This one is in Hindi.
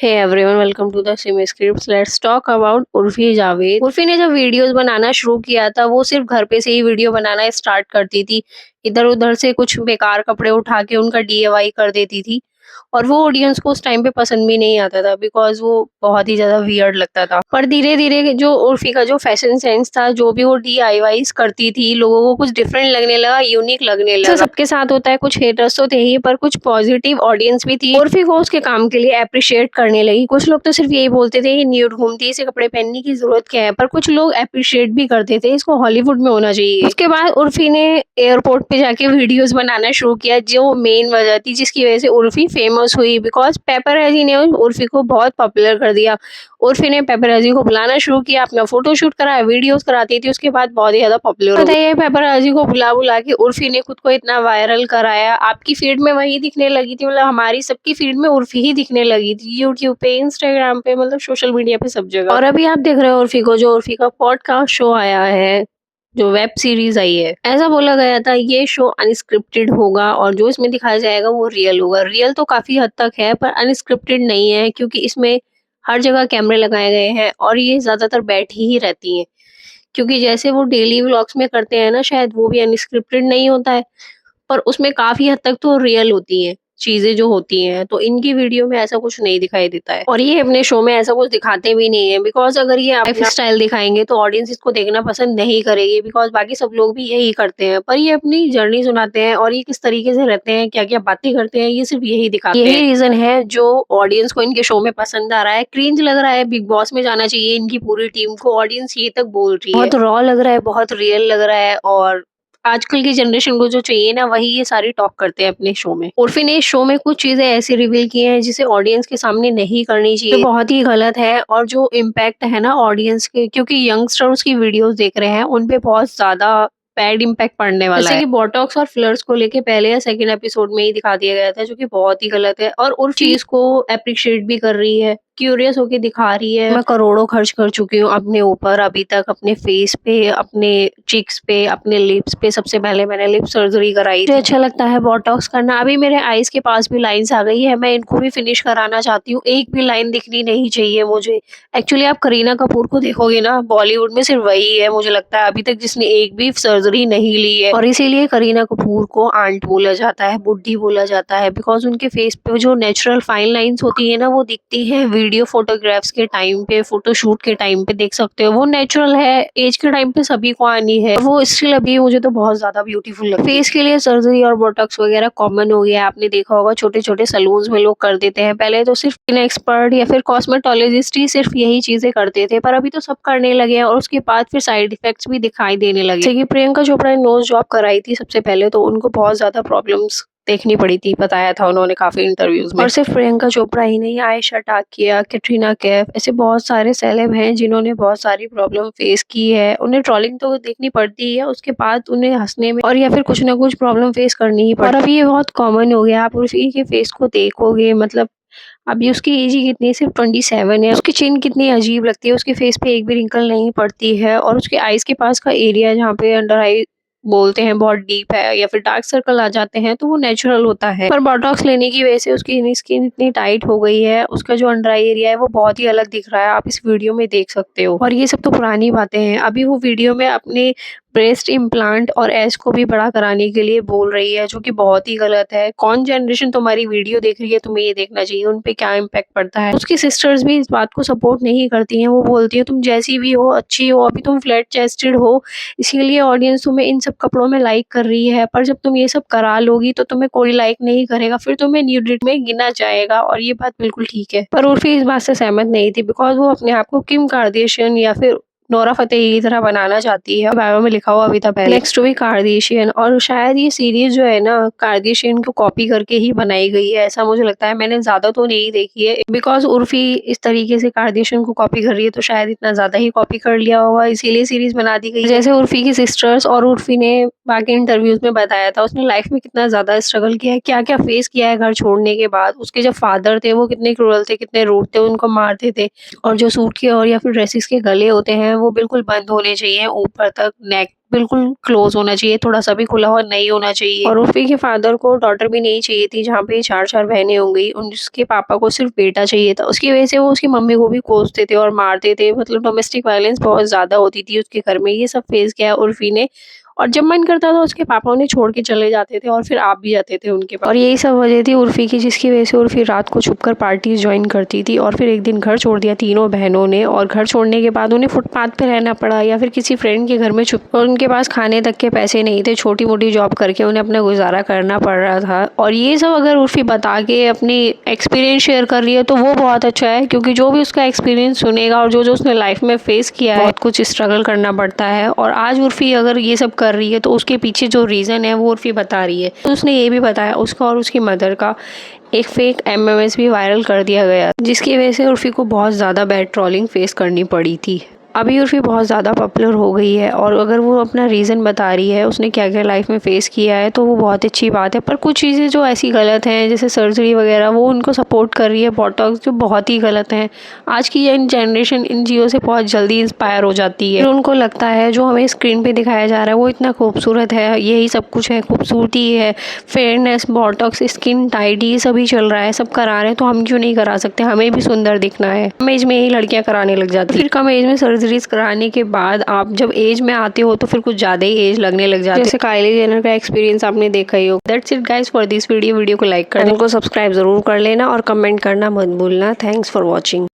Hey everyone, welcome to the Simi Scripts. Let's talk about Urfi Javed. Urfi ने जब वीडियोस बनाना शुरू किया था, वो सिर्फ घर पे से ही वीडियो बनाना स्टार्ट करती थी। इधर उधर से कुछ बेकार कपड़े उठा के उनका डीआईवाई कर देती थी और वो ऑडियंस को उस टाइम पे पसंद भी नहीं आता था बिकॉज वो बहुत ही ज्यादा वियर्ड लगता था। पर धीरे धीरे जो उर्फी का जो फैशन सेंस था, जो भी वो डीआईवाईस करती थी, लोगों को कुछ डिफरेंट लगने लगा, यूनिक लगने लगा। सबके साथ होता है, कुछ हेटर्स तो थे ही पर कुछ पॉजिटिव ऑडियंस भी थी। उर्फी को उसके काम के लिए अप्रिशिएट करने लगी। कुछ लोग तो सिर्फ यही बोलते थे ये न्यूड घूमती है, इसे कपड़े पहनने की जरूरत क्या है, पर कुछ लोग अप्रिशिएट भी करते थे इसको हॉलीवुड में होना चाहिए। उसके बाद उर्फी ने एयरपोर्ट पे जाके वीडियोस बनाना शुरू किया, जो मेन वजह थी जिसकी वजह से उर्फी फेमस हुई बिकॉज पेपरजी ने उर्फी को बहुत पॉपुलर कर दिया। उर्फी ने पेपरजी को बुलाना शुरू किया, अपना फोटोशूट कराया, वीडियोस कराती थी, उसके बाद बहुत ही ज्यादा पॉपुलर हो गई। पेपरजी को बुला बुला के उर्फी ने खुद को इतना वायरल कराया, आपकी फीड में वही दिखने लगी थी, मतलब हमारी सबकी फीड में उर्फी ही दिखने लगी थी, यूट्यूब पे, इंस्टाग्राम पे, मतलब सोशल मीडिया पे, सब जगह। और अभी आप देख रहे हो उर्फी को, जो उर्फी का पॉडकास्ट शो आया है, जो वेब सीरीज आई है, ऐसा बोला गया था ये शो अनस्क्रिप्टेड होगा और जो इसमें दिखाया जाएगा वो रियल होगा। रियल तो काफी हद तक है पर अनस्क्रिप्टेड नहीं है, क्योंकि इसमें हर जगह कैमरे लगाए गए हैं और ये ज्यादातर बैठी ही रहती हैं, क्योंकि जैसे वो डेली व्लॉग्स में करते हैं ना, शायद वो भी अनस्क्रिप्टेड नहीं होता है, पर उसमें काफ़ी हद तक तो रियल होती हैं, चीज़ें जो होती हैं, तो इनकी वीडियो में ऐसा कुछ नहीं दिखाई देता है और ये अपने शो में ऐसा कुछ दिखाते भी नहीं है बिकॉज़ अगर ये लाइफ स्टाइल दिखाएँगे तो ऑडियंस इसको देखना पसंद नहीं करेगी बिकॉज़ बाकी सब लोग भी यही करते हैं। पर ये अपनी जर्नी सुनाते हैं और ये किस तरीके से रहते हैं, क्या-क्या बातें करते हैं, ये सिर्फ़ यही दिखाते हैं। यही रीज़न है जो ऑडियंस को इनके शो में पसंद आ रहा है। क्रिंज लग रहा है, बिग बॉस में जाना चाहिए इनकी पूरी टीम को, ऑडियंस ये तक बोल रही है। बहुत रॉ लग रहा है, बहुत रियल लग रहा है और आजकल की जनरेशन को जो चाहिए ना, वही ये सारी टॉक करते हैं अपने शो में। उर्फी ने इस शो में कुछ चीजें ऐसी रिवील की हैं जिसे ऑडियंस के सामने नहीं करनी चाहिए, जो बहुत ही गलत है और जो इम्पैक्ट है ना ऑडियंस के, क्योंकि यंगस्टर्स की वीडियोस देख रहे हैं, उन पे बहुत ज्यादा बैड इम्पैक्ट पड़ने वाला है। जैसे कि बोटॉक्स और फिलर्स को लेके पहले या सेकंड एपिसोड में ही दिखा दिया गया था, जो कि बहुत ही गलत है और उस चीज को अप्रिशिएट भी कर रही है, क्यूरियस होके दिखा रही है। मैं करोड़ों खर्च कर चुकी हूँ अपने ऊपर अभी तक, अपने फेस पे, अपने चिक्स पे, अपने लिप्स पे। सबसे पहले मैंने लिप सर्जरी कराई थी। मुझे अच्छा लगता है बोटॉक्स करना। अभी मेरे आईज के पास भी लाइंस आ गई है, मैं इनको भी फिनिश कराना चाहती हूँ। एक भी लाइन दिखनी नहीं चाहिए मुझे। एक्चुअली आप करीना कपूर को देखोगे ना, बॉलीवुड में सिर्फ वही है मुझे लगता है अभी तक जिसने एक भी सर्जरी नहीं ली है, और इसीलिए करीना कपूर को आंट बोला जाता है, बुड्ढी बोला जाता है, बिकॉज उनके फेस पे जो नेचुरल फाइन लाइंस होती है ना, वो दिखती है। वीडियो फोटोग्राफ्स के टाइम पे, फोटोशूट के टाइम पे देख सकते हो, वो नेचुरल है। एज के टाइम पे सभी को आनी है, वो स्टिल अभी मुझे तो बहुत ज्यादा ब्यूटीफुल लगती है। फेस के लिए सर्जरी और बोटॉक्स वगैरह कॉमन हो गया है, आपने देखा होगा छोटे छोटे सलून्स में लोग कर देते हैं। पहले तो सिर्फ स्किन एक्सपर्ट या फिर कॉस्मेटोलॉजिस्ट ही सिर्फ यही चीजें करते थे, पर अभी तो सब करने लगे हैं और उसके बाद फिर साइड इफेक्ट्स भी दिखाई देने लगे। जैसे कि प्रियंका चोपड़ा ने नोज जॉब कराई थी सबसे पहले, तो उनको बहुत ज्यादा प्रॉब्लम्स देखनी पड़ी थी, बताया था उन्होंने काफी इंटरव्यूज में। और सिर्फ प्रियंका चोपड़ा ही नहीं, आयशा टाकिया, कैटरीना कैफ, ऐसे बहुत सारे सेलेब हैं जिन्होंने बहुत सारी प्रॉब्लम फेस की है। उन्हें ट्रोलिंग तो देखनी पड़ती है, उसके बाद उन्हें हंसने में और या फिर कुछ ना कुछ प्रॉब्लम फेस करनी ही पड़ती है। और अभी ये बहुत कॉमन हो गया, आप उसी के फेस को देखोगे, मतलब अभी उसकी एज ही कितनी है, सिर्फ 27 है। उसकी चिन कितनी अजीब लगती है, उसके फेस पे एक भी रिंकल नहीं पड़ती है और उसके आईज के पास का एरिया जहाँ पे अंडर आई बोलते हैं बहुत डीप है या फिर डार्क सर्कल आ जाते हैं, तो वो नेचुरल होता है। पर बोटॉक्स लेने की वजह से उसकी स्किन इतनी टाइट हो गई है, उसका जो अंडर आई एरिया है वो बहुत ही अलग दिख रहा है, आप इस वीडियो में देख सकते हो। और ये सब तो पुरानी बातें हैं। अभी वो वीडियो में अपने ब्रेस्ट इम्प्लांट और एज को भी बड़ा कराने के लिए बोल रही है, जो कि बहुत ही गलत है। कौन जनरेशन तुम्हारी वीडियो देख रही है, तुम्हें ये देखना चाहिए उन पे क्या इम्पैक्ट पड़ता है। उसकी सिस्टर्स भी इस बात को सपोर्ट नहीं करती हैं, वो बोलती है तुम जैसी भी हो अच्छी हो, अभी तुम फ्लैट चेस्टेड हो, इसीलिए ऑडियंस तुम्हें इन सब कपड़ों में लाइक कर रही है, पर जब तुम ये सब करा लोगी तो तुम्हें कोई लाइक नहीं करेगा, फिर तुम्हें न्यूडिटी में गिना जाएगा। और ये बात बिल्कुल ठीक है, पर उर्फी इस बात से सहमत नहीं थी बिकॉज वो अपने आप को किम कार्दाशियन या फिर नोरा फतेही की तरह बनाना चाहती है। बायो में लिखा हुआ भी था पहले, नेक्स्ट टू बी कार्दाशियन। और शायद ये सीरीज जो है ना, कार्दाशियन को कॉपी करके ही बनाई गई है, ऐसा मुझे लगता है। मैंने ज्यादा तो नहीं देखी है बिकॉज उर्फी इस तरीके से कार्दाशियन को कॉपी कर रही है, तो शायद इतना ज्यादा ही कॉपी कर लिया होगा, इसीलिए सीरीज बना दी गई। जैसे उर्फी की सिस्टर्स और उर्फी ने बाकी इंटरव्यूज में बताया था, उसने लाइफ में कितना ज्यादा स्ट्रगल किया है, क्या क्या फेस किया है घर छोड़ने के बाद। उसके जब फादर थे वो कितने क्रूरल थे, कितने रूड थे, उनको मारते थे। और जो सूट के और या फिर ड्रेसेस के गले होते हैं वो बिल्कुल बंद होने चाहिए ऊपर तक, नेक बिल्कुल क्लोज होना चाहिए, थोड़ा-सा भी खुला हुआ नहीं होना चाहिए। और उर्फी के फादर को डॉटर भी नहीं चाहिए थी, जहाँ पे 4-4 बहनें हो गई। उसके पापा को सिर्फ बेटा चाहिए था। उसकी वजह से वो उसकी मम्मी को भी कोसते थे और मारते थे, मतलब डोमेस्टिक वायलेंस बहुत ज़्यादा होती थी उसके घर में। ये सब फेस किया है उर्फी ने, और जब मन करता था उसके पापा उन्हें छोड़ के चले जाते थे और फिर आप भी जाते थे उनके पास। और यही सब वजह थी उर्फी की, जिसकी वजह से उर्फी रात को छुपकर पार्टीज ज्वाइन करती थी। और फिर एक दिन घर छोड़ दिया तीनों बहनों ने, और घर छोड़ने के बाद उन्हें फुटपाथ पे रहना पड़ा या फिर किसी फ्रेंड के घर में छुप, और उनके पास खाने तक के पैसे नहीं थे। छोटी मोटी जॉब करके उन्हें अपना गुजारा करना पड़ रहा था। और ये सब अगर उर्फी बता के अपनी एक्सपीरियंस शेयर कर रही है तो वो बहुत अच्छा है, क्योंकि जो भी उसका एक्सपीरियंस सुनेगा और जो जो उसने लाइफ में फेस किया है, बहुत कुछ स्ट्रगल करना पड़ता है। और आज उर्फी अगर ये सब कर रही है तो उसके पीछे जो रीज़न है वो उर्फी बता रही है। तो उसने ये भी बताया उसका और उसकी मदर का एक फेक एमएमएस भी वायरल कर दिया गया, जिसकी वजह से उर्फी को बहुत ज़्यादा बैड ट्रोलिंग फेस करनी पड़ी थी। अभी उर्फी बहुत ज़्यादा पॉपुलर हो गई है, और अगर वो अपना रीज़न बता रही है उसने क्या क्या लाइफ में फ़ेस किया है तो वो बहुत अच्छी बात है। पर कुछ चीज़ें जो ऐसी गलत हैं, जैसे सर्जरी वगैरह, वो उनको सपोर्ट कर रही है बोटॉक्स, जो बहुत ही गलत हैं। आज की यंग जनरेशन इन चीज़ों से बहुत जल्दी इंस्पायर हो जाती है। फिर उनको लगता है जो हमें स्क्रीन पे दिखाया जा रहा है वो इतना खूबसूरत है, यही सब कुछ है, खूबसूरती है, फेयरनेस, बोटॉक्स, स्किन टाइट, ये सभी चल रहा है, सब करा रहे हैं, तो हम क्यों नहीं करा सकते? हमें भी सुंदर दिखना है। कम एज में ही लड़कियां कराने लग जाती है। फिर कम एज में सर्जरीज कराने के बाद आप जब एज में आते हो तो फिर कुछ ज़्यादा ही एज लगने लग जाती है, जैसे काइली जेनर का एक्सपीरियंस आपने देखा ही हो। That's it guys for this video. Video को लाइक कर, चैनल को सब्सक्राइब जरूर कर लेना और कमेंट करना मत भूलना। Thanks for watching.